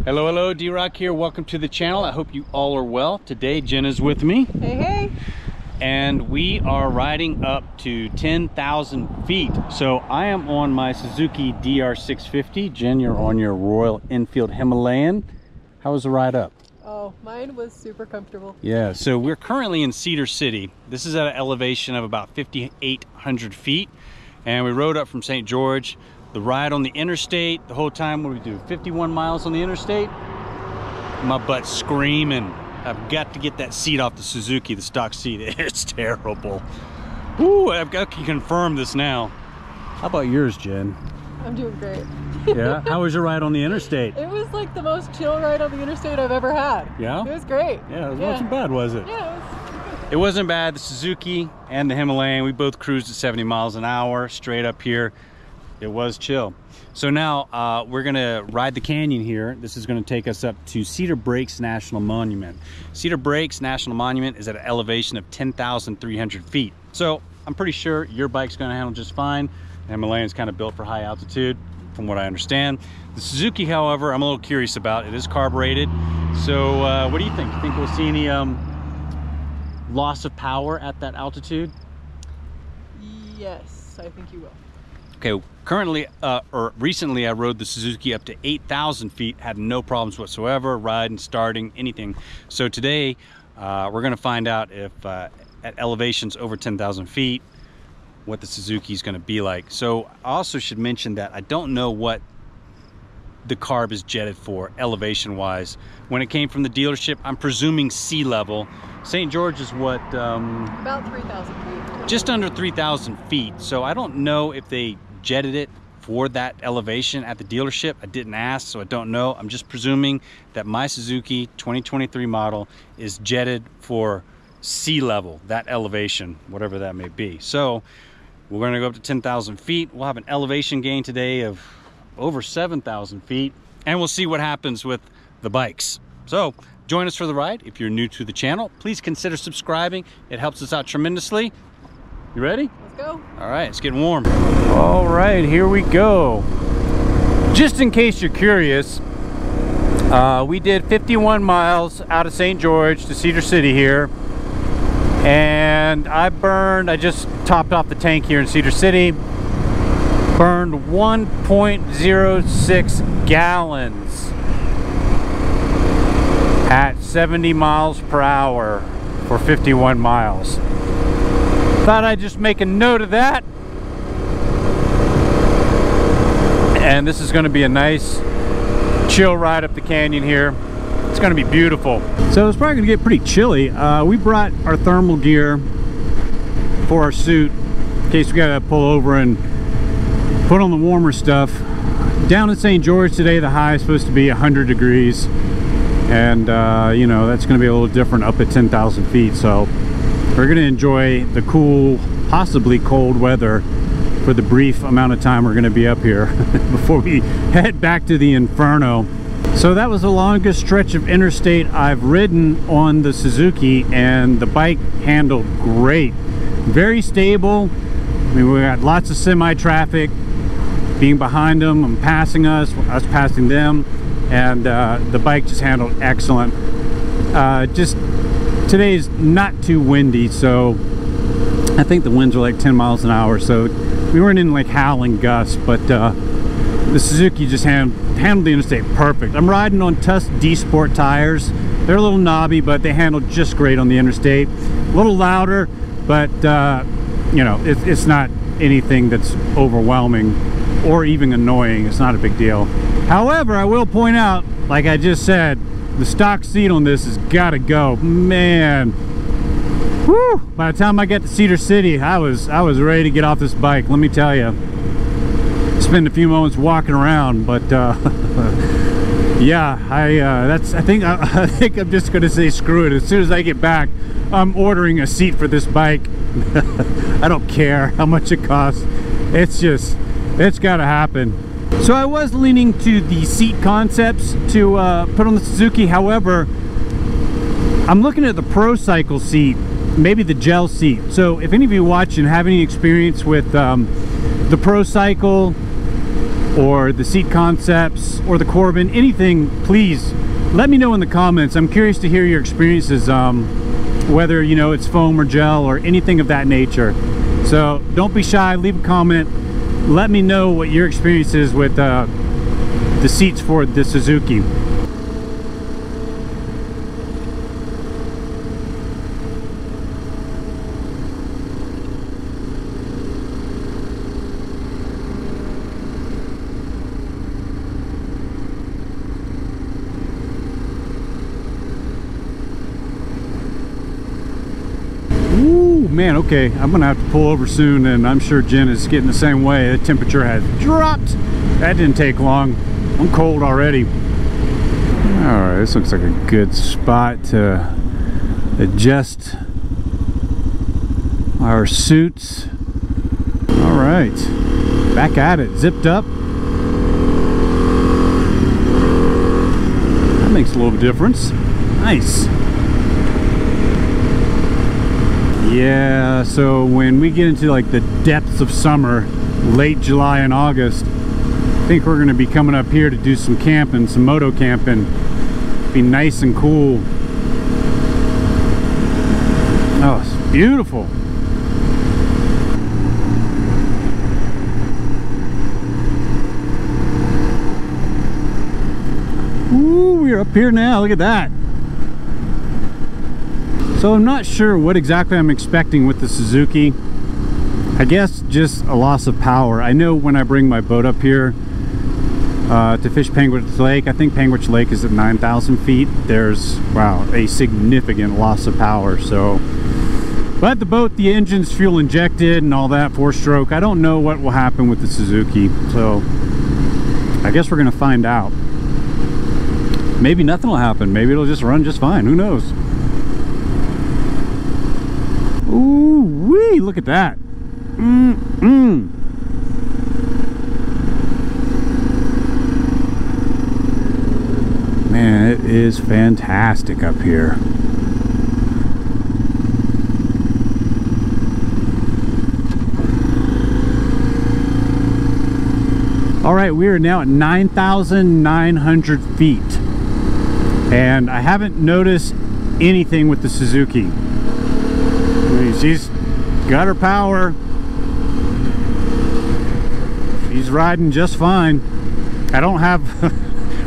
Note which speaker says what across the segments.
Speaker 1: Hello, hello, D-Rock here. Welcome to the channel. I hope you all are well. Today, Jen is with me.
Speaker 2: Hey, hey.
Speaker 1: And we are riding up to 10,000 feet. So I am on my Suzuki DR650. Jen, you're on your Royal Enfield Himalayan. How was the ride up?
Speaker 2: Oh, mine was super comfortable.
Speaker 1: Yeah, so we're currently in Cedar City. This is at an elevation of about 5,800 feet. And we rode up from St. George. The ride on the interstate, the whole time, what do we do? 51 miles on the interstate? My butt's screaming. I've got to get that seat off the Suzuki, the stock seat. It's terrible. Ooh, I've got to confirm this now. How about yours, Jen?
Speaker 2: I'm doing great.
Speaker 1: Yeah? How was your ride on the interstate?
Speaker 2: It was like the most chill ride on the interstate I've ever had.
Speaker 1: Yeah?
Speaker 2: It was great.
Speaker 1: Yeah, it wasn't bad, was it?
Speaker 2: Yeah, it was good.
Speaker 1: It wasn't bad. The Suzuki and the Himalayan, we both cruised at 70 miles an hour straight up here. It was chill. So now we're gonna ride the canyon here. This is gonna take us up to Cedar Breaks National Monument. Cedar Breaks National Monument is at an elevation of 10,300 feet. So I'm pretty sure your bike's gonna handle just fine. The Himalayan's kind of built for high altitude, from what I understand. The Suzuki, however, I'm a little curious about. It is carbureted. So what do you think? You think we'll see any loss of power at that altitude?
Speaker 2: Yes, I think you will.
Speaker 1: Okay, currently, or recently I rode the Suzuki up to 8,000 feet, had no problems whatsoever, riding, starting, anything. So today, we're gonna find out if at elevations over 10,000 feet, what the Suzuki is gonna be like. So I also should mention that I don't know what the carb is jetted for, elevation-wise. When it came from the dealership, I'm presuming sea level. St. George is what?
Speaker 2: About 3,000 feet.
Speaker 1: Just under 3,000 feet. So I don't know if they jetted it for that elevation at the dealership. I didn't ask, so I don't know. I'm just presuming that my Suzuki 2023 model is jetted for sea level, that elevation, whatever that may be. So we're gonna go up to 10,000 feet. We'll have an elevation gain today of over 7,000 feet, and we'll see what happens with the bikes. So join us for the ride. If you're new to the channel, please consider subscribing. It helps us out tremendously. You ready?
Speaker 2: Let's go.
Speaker 1: All right, it's getting warm. All right, here we go. Just in case you're curious, we did 51 miles out of St. George to Cedar City here. And I just topped off the tank here in Cedar City. Burned 1.06 gallons at 70 miles per hour for 51 miles. Thought I'd just make a note of that. And this is going to be a nice chill ride up the canyon here. It's going to be beautiful. So it's probably going to get pretty chilly. We brought our thermal gear for our suit in case we got to pull over and put on the warmer stuff. Down in St. George today, the high is supposed to be 100 degrees. And you know, that's going to be a little different up at 10,000 feet. So we're going to enjoy the cool, possibly cold weather for the brief amount of time we're going to be up here before we head back to the inferno. So that was the longest stretch of interstate I've ridden on the Suzuki, and the bike handled great. Very stable. I mean, we got lots of semi-traffic being behind them and passing us passing them, and the bike just handled excellent. Just today's not too windy, so I think the winds are like 10 miles an hour, so we weren't in like howling gusts, but the Suzuki just handled the interstate perfect. I'm riding on Tusk D-Sport tires. They're a little knobby, but they handled just great on the interstate. A little louder, but you know, it's not anything that's overwhelming or even annoying. It's not a big deal. However, I will point out, like I just said, the stock seat on this has got to go. Man, whew, by the time I got to Cedar City, I was ready to get off this bike, let me tell you. Spend a few moments walking around, but yeah, I think I'm just gonna say screw it. As soon as I get back, I'm ordering a seat for this bike. I don't care how much it costs. It's gotta happen. So I was leaning to the seat concepts to put on the Suzuki. However, I'm looking at the Pro Cycle seat, maybe the gel seat. So if any of you watch and have any experience with the Pro Cycle or the Seat Concepts or the Corbin, anything, please let me know in the comments. I'm curious to hear your experiences, whether, you know, it's foam or gel or anything of that nature. So don't be shy, leave a comment. Let me know what your experience is with the seats for the Suzuki. Man, okay, I'm gonna have to pull over soon, and I'm sure Jen is getting the same way. The temperature has dropped. That didn't take long. I'm cold already. All right, this looks like a good spot to adjust our suits. All right, back at it, zipped up. That makes a little difference. Nice. Yeah, so when we get into like the depths of summer, late July and August, I think we're going to be coming up here to do some camping, some moto camping. Be nice and cool. Oh, it's beautiful. Ooh, we're up here now. Look at that. So I'm not sure what exactly I'm expecting with the Suzuki. I guess just a loss of power. I know when I bring my boat up here to fish Panguitch Lake, I think Panguitch Lake is at 9,000 feet. There's, wow, a significant loss of power. So, but the boat, the engine's fuel injected and all that, 4-stroke. I don't know what will happen with the Suzuki. So I guess we're gonna find out. Maybe nothing will happen. Maybe it'll just run just fine. Who knows? Ooh wee, look at that. Man, it is fantastic up here. All right, we are now at 9,900 feet, and I haven't noticed anything with the Suzuki. She's got her power. She's riding just fine. I don't have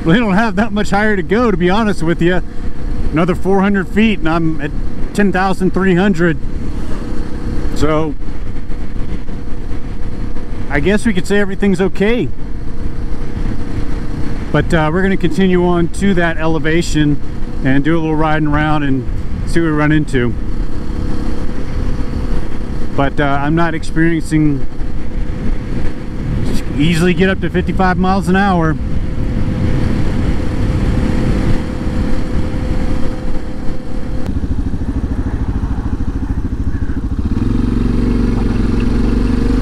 Speaker 1: really don't have that much higher to go, to be honest with you. Another 400 feet and I'm at 10,300. So I guess we could say everything's okay. But we're going to continue on to that elevation and do a little riding around and see what we run into. But I'm not experiencing, easily get up to 55 miles an hour.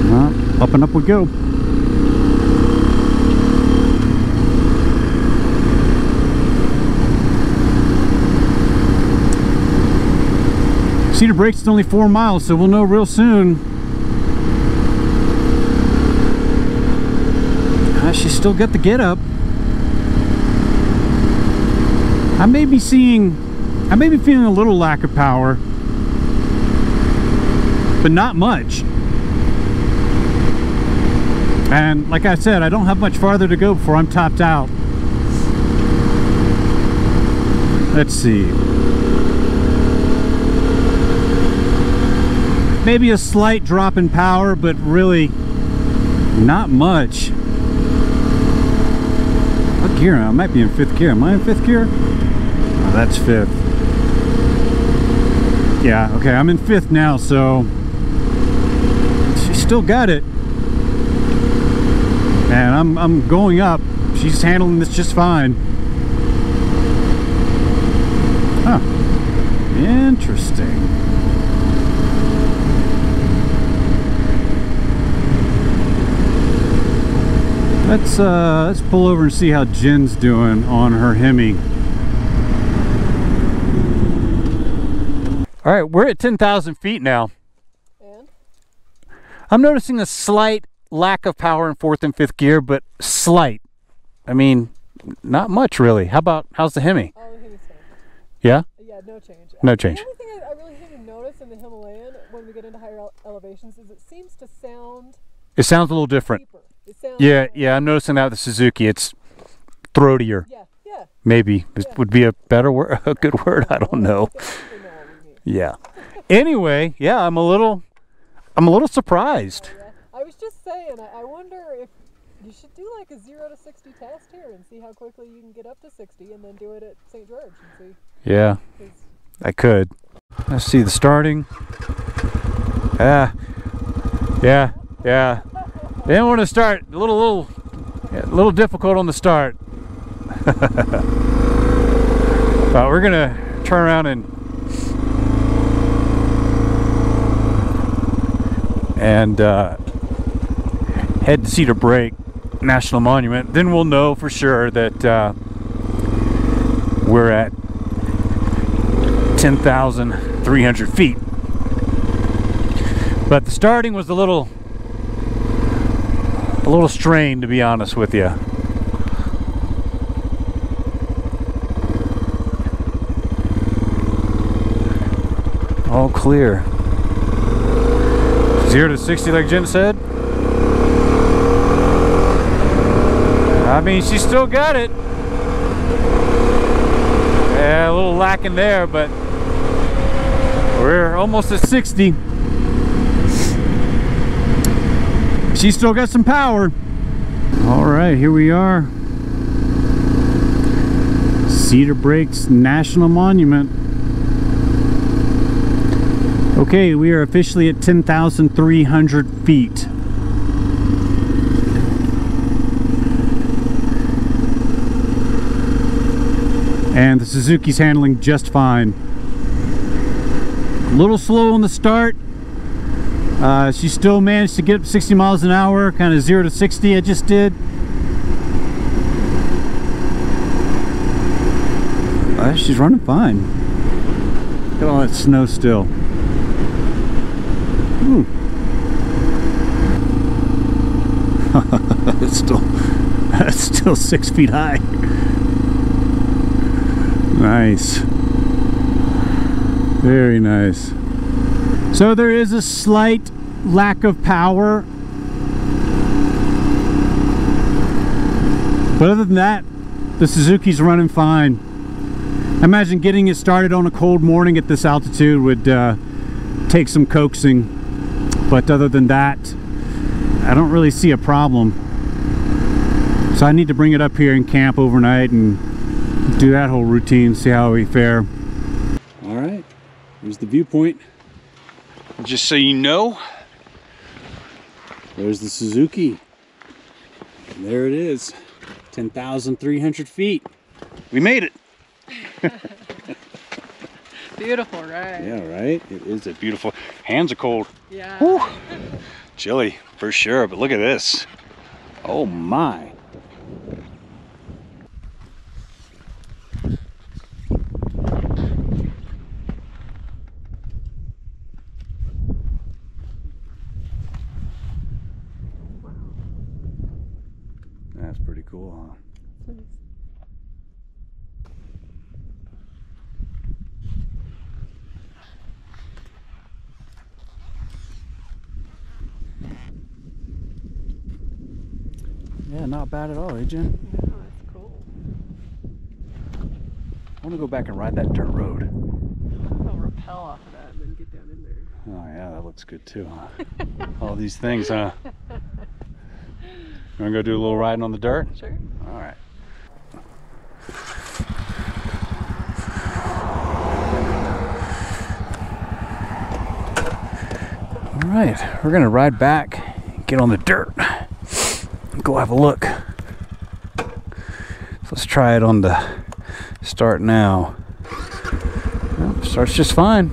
Speaker 1: Well, up and up we go. Cedar Breaks is only 4 miles, so we'll know real soon. She's still got the get up. I may be feeling a little lack of power, but not much. And like I said, I don't have much farther to go before I'm topped out. Let's see. Maybe a slight drop in power, but really not much. What gear? I might be in 5th gear. Am I in 5th gear? Oh, that's 5th. Yeah, okay, I'm in 5th now, so she's still got it. And I'm going up. She's handling this just fine. Huh. Interesting. Let's pull over and see how Jen's doing on her Hemi. All right, we're at 10,000 feet now.
Speaker 2: And?
Speaker 1: I'm noticing a slight lack of power in fourth and fifth gear, but slight. I mean, not much really. How's the Hemi?
Speaker 2: Oh, the Hemi's fine.
Speaker 1: Yeah?
Speaker 2: Yeah, no change.
Speaker 1: No change.
Speaker 2: The only thing I really seem to notice in the Himalayan when we get into higher elevations is it seems to sound
Speaker 1: It sounds a little different.
Speaker 2: deeper. It sounds
Speaker 1: Yeah, I'm noticing that with the Suzuki. It's throatier.
Speaker 2: Yeah.
Speaker 1: Maybe this would be a better word, a good word. I don't know.
Speaker 2: I think we know what we mean.
Speaker 1: Yeah. Anyway, yeah, I'm a little surprised.
Speaker 2: Yeah. I was just saying, I wonder if you should do like a 0 to 60 test here and see how quickly you can get up to 60 and then do it at St. George and see.
Speaker 1: Yeah,
Speaker 2: 'Cause
Speaker 1: I could. Let's see the starting. Yeah. They don't want to start. A little difficult on the start. But we're gonna turn around and head to Cedar Break National Monument. Then we'll know for sure that we're at 10,300 feet. But the starting was a little strained, to be honest with you. All clear. 0 to 60 like Jen said. I mean, she still got it. Yeah, a little lacking there, but we're almost at 60. She's still got some power. All right, here we are. Cedar Breaks National Monument. Okay, we are officially at 10,300 feet. And the Suzuki's handling just fine. A little slow on the start. She still managed to get up 60 miles an hour, kind of 0 to 60 I just did. She's running fine. Look at all that snow still. That's still 6 feet high. Nice. Very nice. So there is a slight lack of power, but other than that, the Suzuki's running fine. I imagine getting it started on a cold morning at this altitude would take some coaxing, but other than that, I don't really see a problem. So I need to bring it up here and camp overnight and do that whole routine, see how we fare. All right, here's the viewpoint. Just so you know, there's the Suzuki. And there it is, 10,300 feet. We made it.
Speaker 2: Beautiful, right?
Speaker 1: Yeah, right? It is a beautiful... Hands are cold.
Speaker 2: Yeah.
Speaker 1: Whew. Chilly, for sure, but look at this. Oh my. That's pretty cool, huh? Yeah, not bad at all, eh, Jen?
Speaker 2: No, that's cool.
Speaker 1: I want to go back and ride that dirt road.
Speaker 2: I'll rappel off of that and then get down in there.
Speaker 1: Oh yeah, that looks good too, huh? All these things, huh? You want to go do a little riding on the dirt?
Speaker 2: Sure.
Speaker 1: All right. All right, we're gonna ride back, get on the dirt, go have a look. So let's try it on the start now. Well, starts just fine.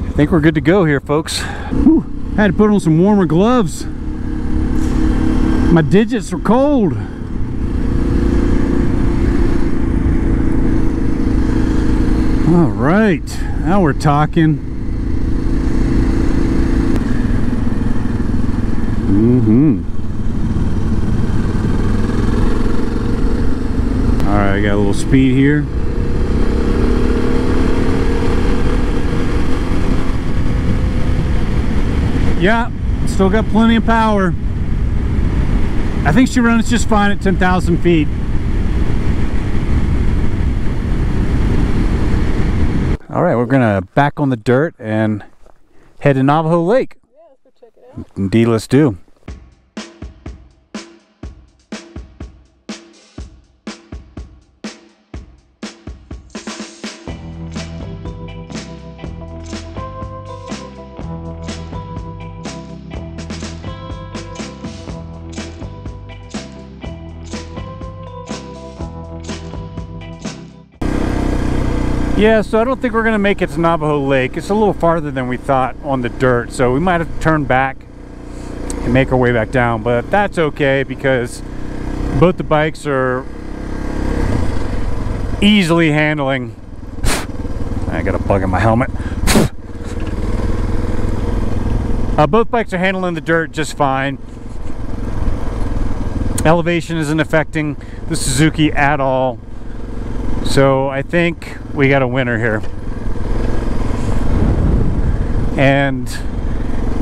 Speaker 1: I think we're good to go here, folks. Whew, had to put on some warmer gloves. My digits are cold. All right, now we're talking. All right, I got a little speed here. Yeah, still got plenty of power. I think she runs just fine at 10,000 feet. All right, we're gonna back on the dirt and head to Navajo Lake.
Speaker 2: Yeah, let's go check it out.
Speaker 1: Indeed, let's do. Yeah, so I don't think we're gonna make it to Navajo Lake. It's a little farther than we thought on the dirt, so we might have to turn back and make our way back down, but that's okay because both the bikes are easily handling. I got a bug in my helmet. Both bikes are handling the dirt just fine. Elevation isn't affecting the Suzuki at all. So I think we got a winner here. And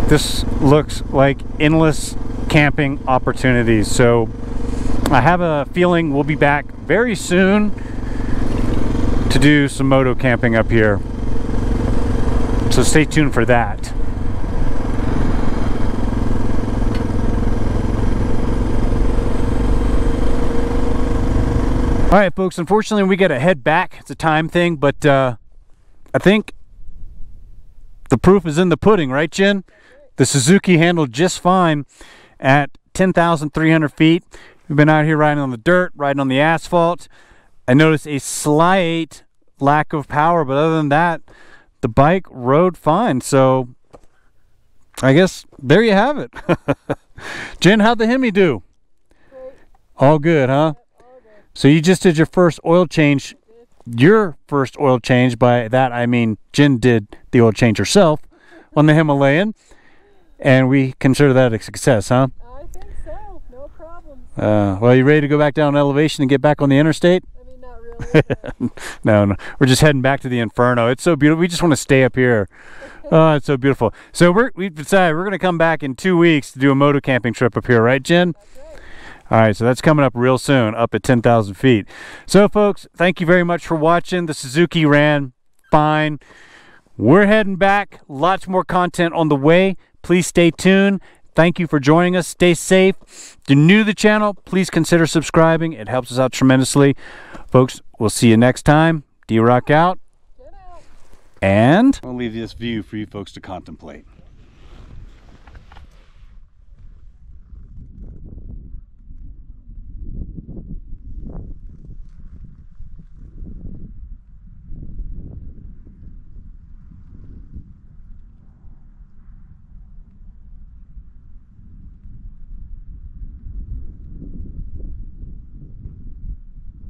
Speaker 1: this looks like endless camping opportunities. So I have a feeling we'll be back very soon to do some moto camping up here. So stay tuned for that. All right, folks, unfortunately we got to head back. It's a time thing, but I think the proof is in the pudding, right, Jen? The Suzuki handled just fine at 10,300 feet. We've been out here riding on the dirt, riding on the asphalt. I noticed a slight lack of power, but other than that, the bike rode fine. So I guess there you have it. Jen, how'd the Hemi do?
Speaker 2: Great.
Speaker 1: All good, huh? So you just did your first oil change. Your first oil change, by that I mean Jen did the oil change herself on the Himalayan, and we consider that a success, huh?
Speaker 2: I think so. No problem.
Speaker 1: Well, you ready to go back down elevation and get back on the interstate?
Speaker 2: I mean, not really.
Speaker 1: No, we're just heading back to the Inferno. It's so beautiful. We just want to stay up here. Oh, it's so beautiful. So we've decided we're going to come back in 2 weeks to do a moto camping trip up here, right, Jen?
Speaker 2: That's right.
Speaker 1: All right, so that's coming up real soon, up at 10,000 feet. So, folks, thank you very much for watching. The Suzuki ran fine. We're heading back. Lots more content on the way. Please stay tuned. Thank you for joining us. Stay safe. If you're new to the channel, please consider subscribing. It helps us out tremendously. Folks, we'll see you next time. D-Rock out.
Speaker 2: Get out.
Speaker 1: And I'll leave this view for you folks to contemplate.